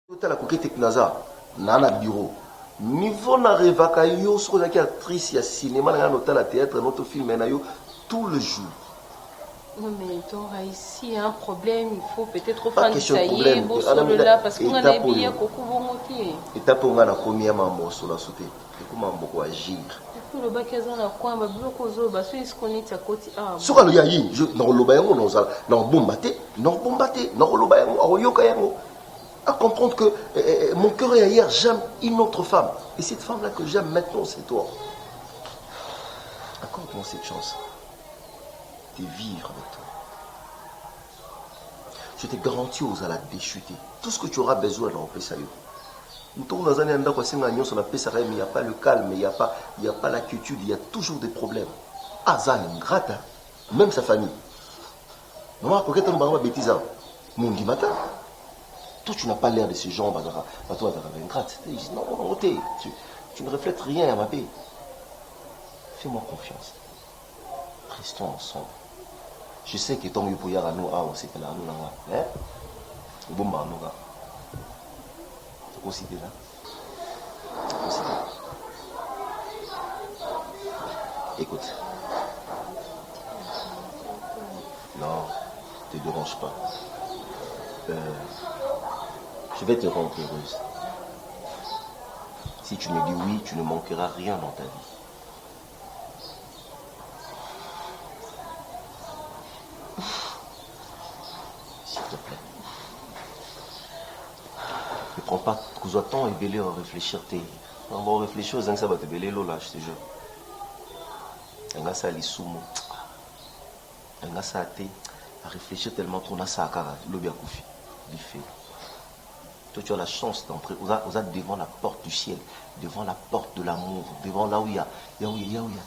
La coquette naza nana bureau niveau na revaka yo sur la actrice ya cinéma na hôtel théâtre notre film na yo tout le jour. Non mais donc ici un problème, il faut peut-être pas question de problème parce qu'on a habillé beaucoup bongotier. Et tape on a commis à maman sur la sauté et comment beaucoup agir. Tout le bac na kwa ba bloco zo ba so iskoni ta koti ah. Sur le yayi je na loba yango na bombaté na loba yango ayoka yango. À comprendre que mon cœur est ailleurs, j'aime une autre femme. Et cette femme-là que j'aime maintenant, c'est toi. Accorde-moi cette chance de vivre avec toi. Je te garantis aux alas déchuter. Tout ce que tu auras besoin d'en faire ça. Il n'y a pas le calme, il n'y a pas la quiétude, il y a toujours des problèmes. Azan, ingrate, même sa famille. Maman, pourquoi tu as bêtise? Mon matin. Toi, tu n'as pas l'air de ce genre, toi, tu as ingrate. Non, tu ne reflètes rien à ma paix. Fais-moi confiance. Restons ensemble. Je sais que ton mieux pour y aller à nous, c'est que là, nous, hein? Bon, bah, nous, là. Tu considères là? Écoute. Non, ne te dérange pas. Je vais te rendre heureuse. Si tu me dis oui, tu ne manqueras rien dans ta vie. S'il te plaît. Ne prends pas trop de temps et belé à réfléchir. On va réfléchir aux ça va te belé là, je te jure. Ça les soumo. Ça à réfléchir tellement trop, ça a l'obé à koufi. Toi, tu as la chance d'entrer devant la porte du ciel, devant la porte de l'amour, devant là où il y a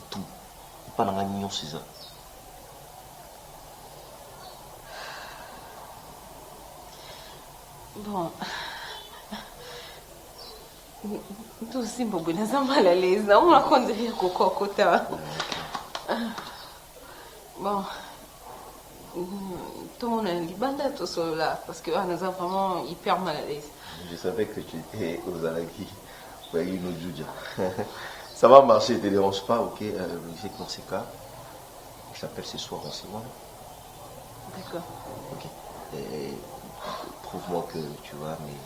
tout. Pas dans la mignon, c'est ça. Bon. Tout aussi, bon, on a mal à l'aise. On a conduit au coco-cota. Bon. Tout le monde a dit banda tout ça là parce que nous sommes vraiment hyper mal à l'aise. Je savais que tu étais aux Alaki. Ça va marcher, ne te dérange pas, ok? Je sais que dans ces cas, je t'appelle ce soir, on se voit. D'accord. Ok. Prouve-moi que tu vois, mais.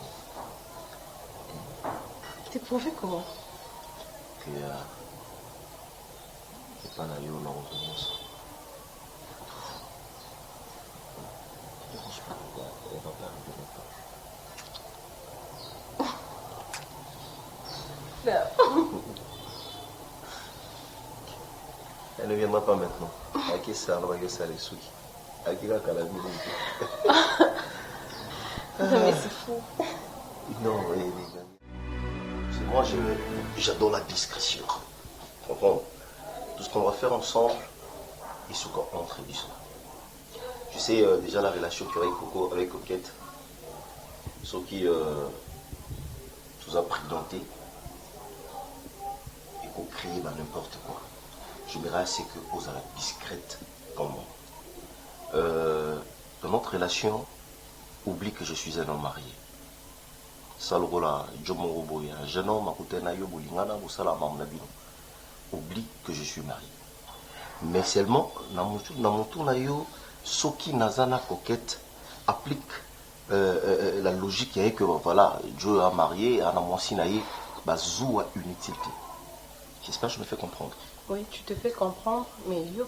T'es prouvé comment? Que c'est pas la yo, on recommence. Elle ne viendra pas maintenant. Aki ça, on va y aller les souki. Aki la calami. Non mais c'est fou. Non, moi j'adore la discrétion. Comprends? Tout ce qu'on va faire ensemble, il se entre du soir. Tu sais déjà la relation qu'il y a avec Coquette, ce qui nous a présenté et qu'on crée n'importe quoi. Je me assez que vous êtes discrète comme moi. Dans notre relation, oublie que je suis un homme marié. Un jeune homme oublie que je suis marié. Mais seulement, Soki Nazana Coquette applique la logique qui est que voilà, Dieu a marié, a une utilité. J'espère que je me fais comprendre. Oui, tu te fais comprendre, mais il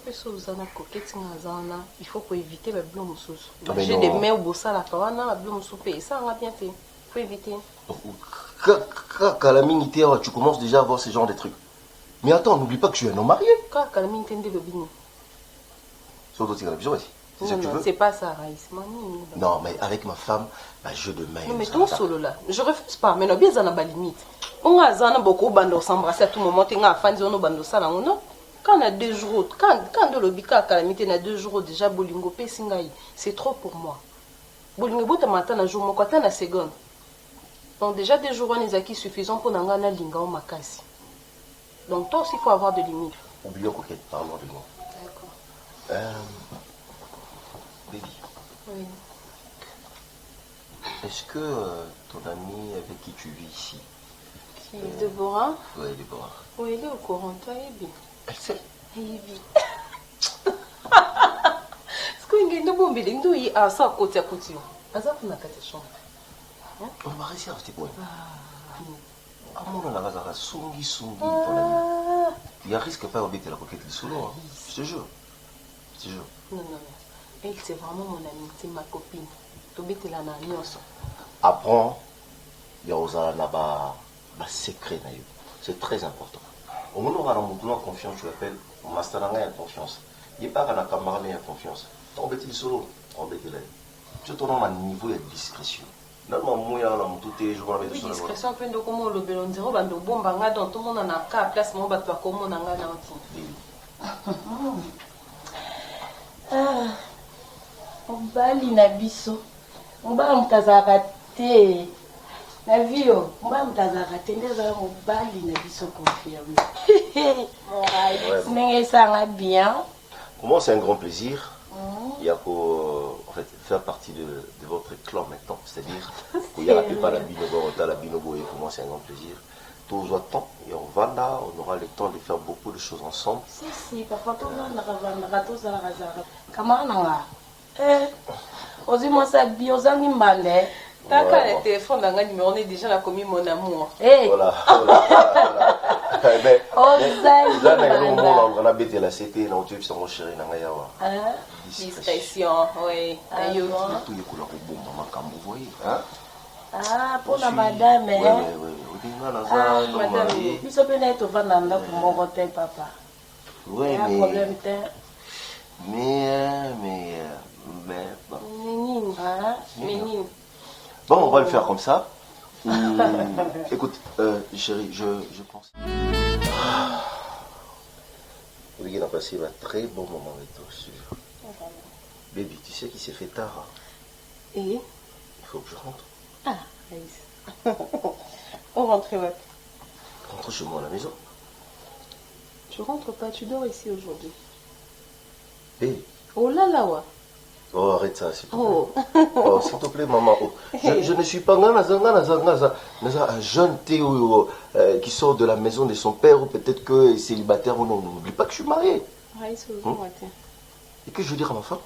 faut éviter les blonds sous. J'ai des mains au bossa la kawana, blonds sous et ça on a bien fait. Il faut éviter. Calamité, tu commences déjà à voir ce genre de trucs. Mais attends, n'oublie pas que tu es un homme marié. Calamité de l'obini. Non, c'est pas ça, Raïs. Non, mais avec ma femme, jeu de main. Non, mais ton solo là, je refuse pas, mais non, bien ça n'a pas limite. On a beaucoup de s'embrasser à tout moment, on a fan de bando ça non. Quand on a 2 jours, quand de l'obika calamité on a 2 jours déjà bolingo pe singai, c'est trop pour moi. Bolingo bota matin un jour, mon côté na seconde. Donc déjà 2 jours on est acquis suffisant pour n'anga linga au makasi. Donc toi aussi il faut avoir des limites. Oublions Coquette, parle-moi de moi. D'accord. Baby. Oui. Est-ce que ton amie avec qui tu vis ici... Qui Déborah? Oui, Déborah. Oui, elle est au courant, toi, elle est Elle sait. Elle vit. Est-ce que tu as bon bébé? Tu as ça à côté à côté. Est-ce que tu as une chambre? On va rester avec tes points. Ah, mon on a la songi, ton ami. Il y a risque pas d'embêter la coquette du solo. Je te jure. Je te jure. Non, non, non. Elle, c'est vraiment mon amie, c'est ma copine. Tu es là, Apprends, il y a aux là-bas un secret. C'est très important. Au moment où on a un confiance, tu l'appelles, on a une confiance. Il n'y a pas qu'un camarade qui a confiance. Tu embêtes le solo, tu embêtes là. Tu te donnes un niveau de discrétion. Normalement, moi, tout est joué avec discrétion. Discrétion, peu de comment le belon dira, bando bomba, dans tout le monde en a qu'à place, mon bat, pas comment on a Mbali na biso mbali mutazaka te na vio mbali mutazaka te ndeza mbali na biso confirmé ndenge sanga bien. Pour moi c'est un grand plaisir. Il y a pour en fait faire partie de votre clan maintenant, c'est-à-dire il y a pas la binobo et pour moi c'est un grand plaisir. Tous temps et on va là, on aura le temps de faire beaucoup de choses ensemble. Si papa tout le monde va tout ça comment on va aussi moi ça biozangi mbande t'as qu'à le téléphone dans le numéro on est déjà la commis mon amour. Voilà. Mais on a bêté la CT dans tu son chéri na yawa. Discrétion, oui. Tout est couleur bon maman comme vous voyez, hein? Ah, pour la madame, oui. Madame, il se peut être vendant pour mon côté, papa. Oui, mais bon, on va le faire comme ça. Écoute, chérie, je pense. Oui, on a passé un très bon moment avec toi, je te jure. Baby, tu sais qu'il s'est fait tard. Et il faut que je rentre. Ah, Aïs. On rentre, ouais. Rentre chez moi à la maison. Tu rentres pas, tu dors ici aujourd'hui. Baby. Oh là là, ouais. Oh, arrête ça, s'il te plaît. Oh, s'il te plaît, maman. Oh. Je ne suis pas un jeune Théo qui sort de la maison de son père ou peut-être que est célibataire ou non. N'oublie pas que je suis marié. Et que je veux dire à ma femme?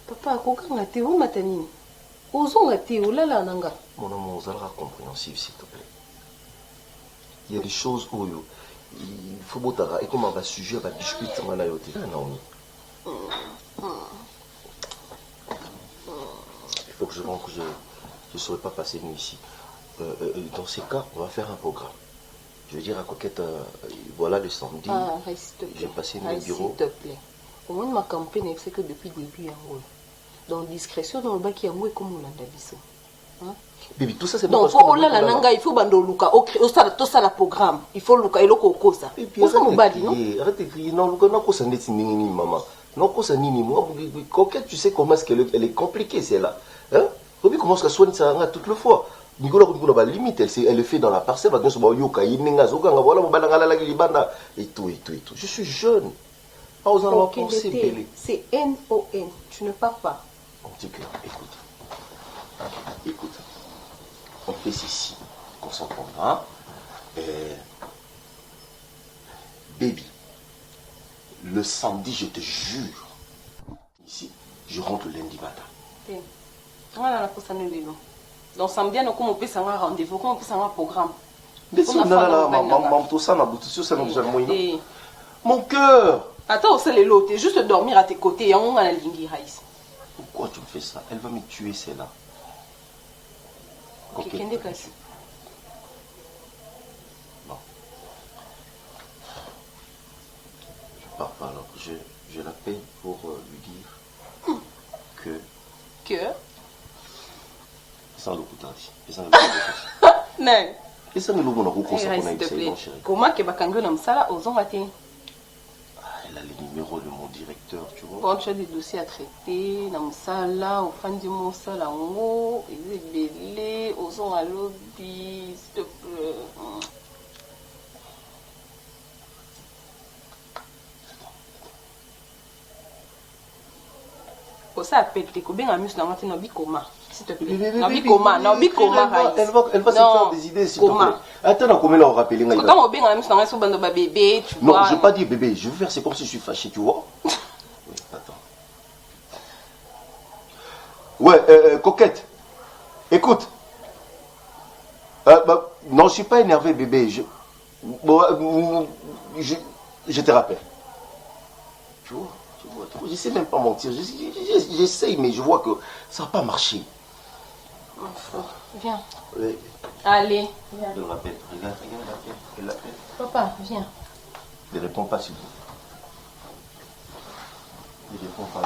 Papa, quand tu es où, Matani? Osons Théo, là là, nanga. Mon amour, ça sera compréhensif, s'il te plaît. Il y a des choses où il faut que et comme on va sujet, on va discuter, on va il faut que je rentre, je ne saurais pas passer nuit ici. Dans ces cas, on va faire un programme. Je veux dire à Coquette, voilà le samedi, j'ai passé mes bureaux. S'il te plaît. Au moins, ma campagne, c'est que depuis le début, dans discrétion, dans le bac, il y a moins comme on l'a dit. Baby, tout ça c'est bon. Donc, pour là, la nanga, il faut bando luka. Au ça le programme. Il faut luka et le coco ça. Arrête de crier. Non, luka, non, ça n'est ni maman. Non, ça n'est ni moi. Coquette, tu sais comment est-ce qu'elle est compliquée, c'est là. Hein? Comment est-ce qu'elle soigne ça toute le fois? Nicolas, on limite, elle le fait dans la parcelle. Et tout. Je suis jeune. C'est N-O-N. Tu ne pars pas. En tout cas, écoute. On fait ceci, qu'on s'entendra. Baby, le samedi, je te jure, ici, je rentre lundi matin. Donc samedi, on peut faire un rendez-vous, on peut faire un programme. Mon cœur. Attends, c'est l'autre, t'es juste dormir à tes côtés, on a la ligne raïs. Pourquoi tu me fais ça? Elle va me tuer, celle-là. Ok, qu'est-ce que c'est? Bon. Je pars pas alors. Je l'appelle pour lui dire que... Sans le coutard. Non. Et ça ne l'ouvre pas qu'on s'en a essayé, mon chéri. Comment que Bakango nomme ça là, aux enratés? Elle a le numéro de mon directeur, tu vois. Quand tu as des dossiers à traiter, dans ça là, au fin du monde, ça là, en haut, ils sont belés, aux on à lobby, s'il te plaît. Pour ça, appelle tes copains à mus dans la bicoma. s'il te plaît. Nabi Koma, Nabi Koma. Elle va se faire des idées, s'il te plaît. Attends, comment elle a rappelé? Quand on bien la mission, on bande bébé, tu vois. Non, je vais pas dire bébé, je veux faire, c'est comme si je suis fâché, tu vois. Attends. Ouais, coquette. Écoute. Non, je suis pas énervé, bébé. Je te rappelle. Tu vois, je sais même pas mentir. J'essaye, mais je vois que ça n'a pas marché. Viens. Oui. Allez. Viens. Je le rappelle. Regarde, elle l'appelle. Papa, viens. Ne réponds pas, s'il vous plaît. Ne réponds pas.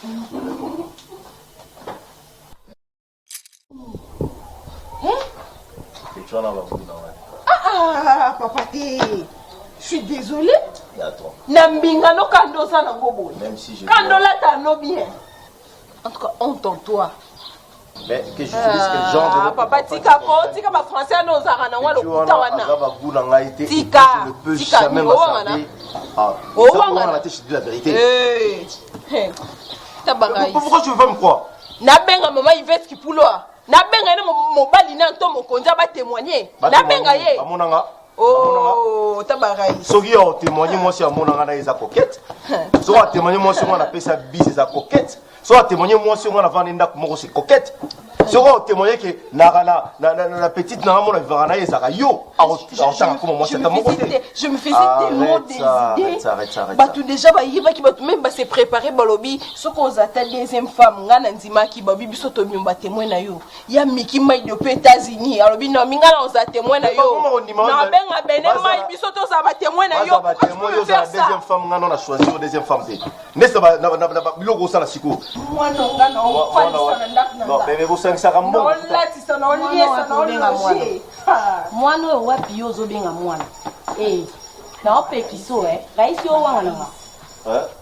Ne réponds pas. Et tu en as la boue dans la... Papa, je suis désolée. Et attends. Nambinga no kando sana gobo. Même si je... Kando la tano bien. En tout cas, honte en toi. Mais que j'utilise quel genre de... Papa, tika ma français no zarana wala kutawana. Tika. Je ne peux jamais m'asserver. Ah, ça, je te dis la vérité. Pourquoi tu veux pas me croire? Nabenga maman Yvette Kipuloa. Nabenga ene mobali na nto mokonzi ba témoigner. Nabenga ye. Amonanga. Oh, tabarai. Soki o témoigner moi si amonanga na eza coquette. So a témoigner moi si on appelle ça bis eza coquette. So a témoigner moi si on a vendu ndak moko c'est coquette. So a témoigner que la petite na mona vivara na eza yo. Je me faisais tellement des idées. Bah tout déjà bah il va qui va même bah se préparer balobi ce qu'on attend deuxième femme ngana nzima ki ba bibi soto myomba témoin na yo. Ya Miki mai de États-Unis. Alors bi no mingala on za témoin na yo. Na benga bene mai bisoto za ba témoin na yo. Ba témoin yo za deuxième femme ngana on a choisi deuxième femme té. Nesta ba na biloko sala siko. Moi non ngana on fa sana ndak na. Non bébé vous cinq ça rambo. Non là tu ça non lié ça non loger. Mwana oyo wapi yo ozobenga mwana na opekiso raisi owanga nanga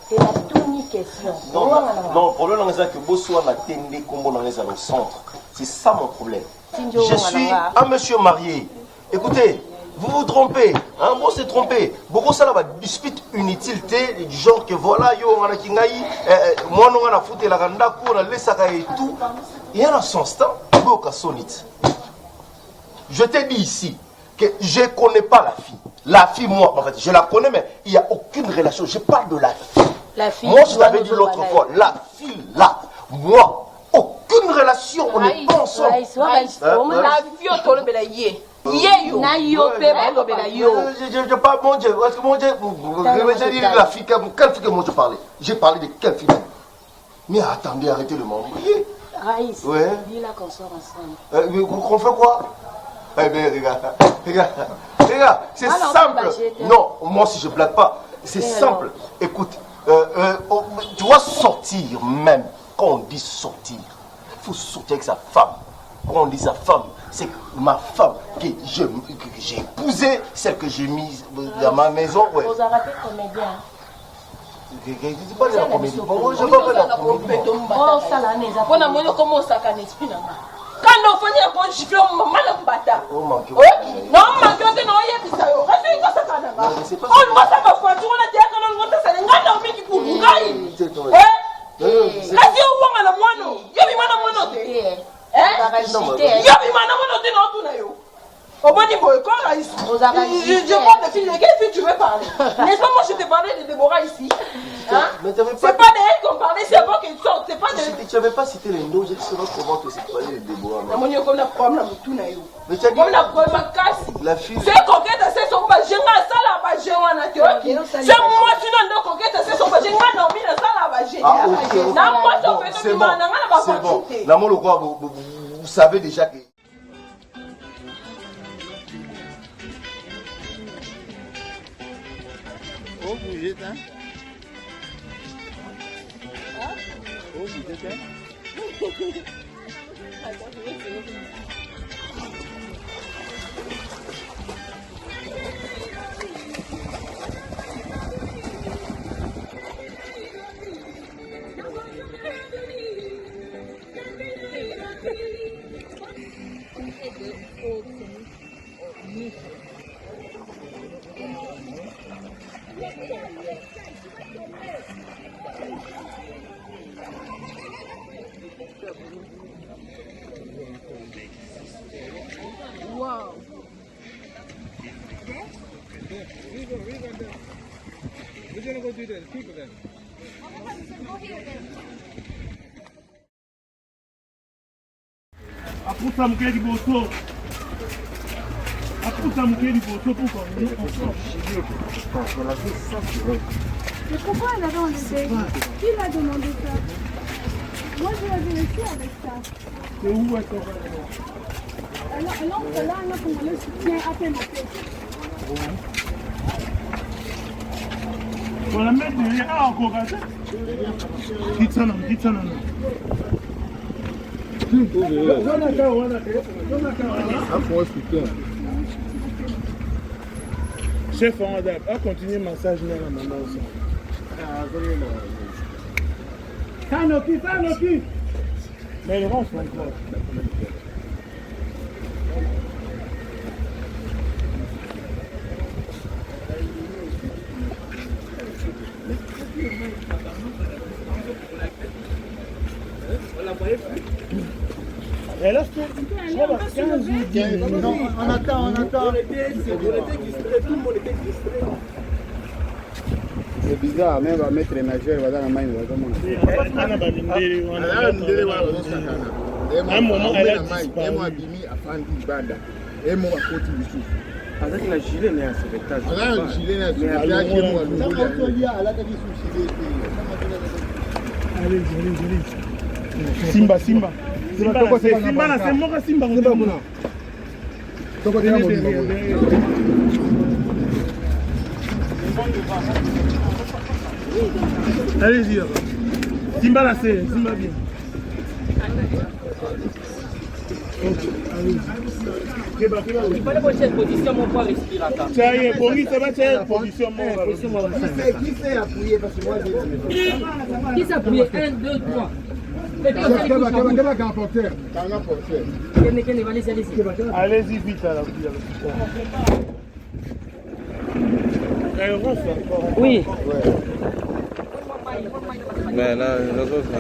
c'est la unique question. Non, le problème c'est que Bosso a atteint combo dans le centre. C'est ça mon problème. Je suis un monsieur marié. Écoutez, vous vous trompez, hein, bon c'est trompé. Beaucoup ça va dispute inutilité du genre que voilà yo on a kingai moi non on a foutu la randa on a laissé et tout. Il y a un sens temps, beaucoup sonite. Je t'ai dit ici que je ne connais pas la fille. La fille, moi, en fait, je la connais, mais il n'y a aucune relation. Je parle de la fille. La fille moi, je t'avais dit l'autre fois, la fille, là, moi, aucune relation. On est pas ensemble. La fille, on te le bélaye. Je parle, mon Dieu, parce que mon Dieu, j'ai dit la fille, quelle fille que moi je parlais? J'ai parlé de quelle fille? Mais attendez, arrêtez de m'embrouiller. Raïs, ouais. dis-là qu'on sort ensemble. On fait quoi? Eh bien, regarde, c'est simple. Non, moi si je blague pas, c'est simple. Écoute, tu dois sortir même. Quand on dit sortir, il faut sortir avec sa femme. Quand on dit sa femme, c'est ma femme que j'ai épousée, celle que j'ai mise dans ma maison. Ouais. Vous arrêtez comédien. C'est pas de la comédie. Je ne veux pas de la comédie. Oh, ça l'a n'est pas. On a monnaie comment ça can expliquer. Quand on fait un bon gifle, on m'a la bata. Oh, manque. Non, manque, non, il y a des ça. Restez comme ça, canama. On voit ça, ma voiture, on a dit qu'on a ça. On a mis qui pour nous gagner. Restez au moins à la moine. Il y a mis ma moine. Il y a mis ma moine dans tout. Au bon niveau, quand je vois des filles, de quelle fille tu veux parler? N'est-ce pas moi je t'ai parlé de Déborah ici? C'est pas d'elle qu'on parlait, c'est avant qu'elle sorte. C'est pas de... Tu n'avais pas cité les noms, j'ai dit comment tu sais parler de Déborah. Mais tu as dit... La fille... C'est coquette, c'est son pas. J'ai un sale à bager, on a dit. C'est moi, tu n'as pas coquette, c'est son pas. J'ai un dormi, le sale à bager. Ah, ok. C'est bon. C'est bon. L'amour, le quoi, vous savez déjà que... Oh, vous êtes, hein? Oh, vous êtes, hein? Aputa mukeli boso. Aputa mukeli boso pourquoi? Mais pourquoi elle avait enlevé? Qui l'a demandé ça? Moi je l'avais laissé avec ça. C'est où est-ce qu'on va? Alors là, comme on le soutient à peine en fait. On la met derrière. Ah, encore à ça? Dites ça non. Chef, on va continuer le massage dans la maman aussi. Sanoki. Mais le reste encore. Elle a fait 15 jours. Non, on attend. C'est bizarre, même va mettre les nageurs, va dans la main, un moment, elle a disparu. Avec la gilet, il y a un spectacle. Allez. Simba. Simba, c'est moi, Simba. Allez-y, Simba là, c'est Simba bien. Il fallait que cette position mon poids respiratoire. Ça y est, Bongi, ça va être position Qui s'est appuyé parce que moi j'ai... Qui s'est appuyé? 1, 2, 3. Allez-y vite alors. Oui. Mais là, les autres, là.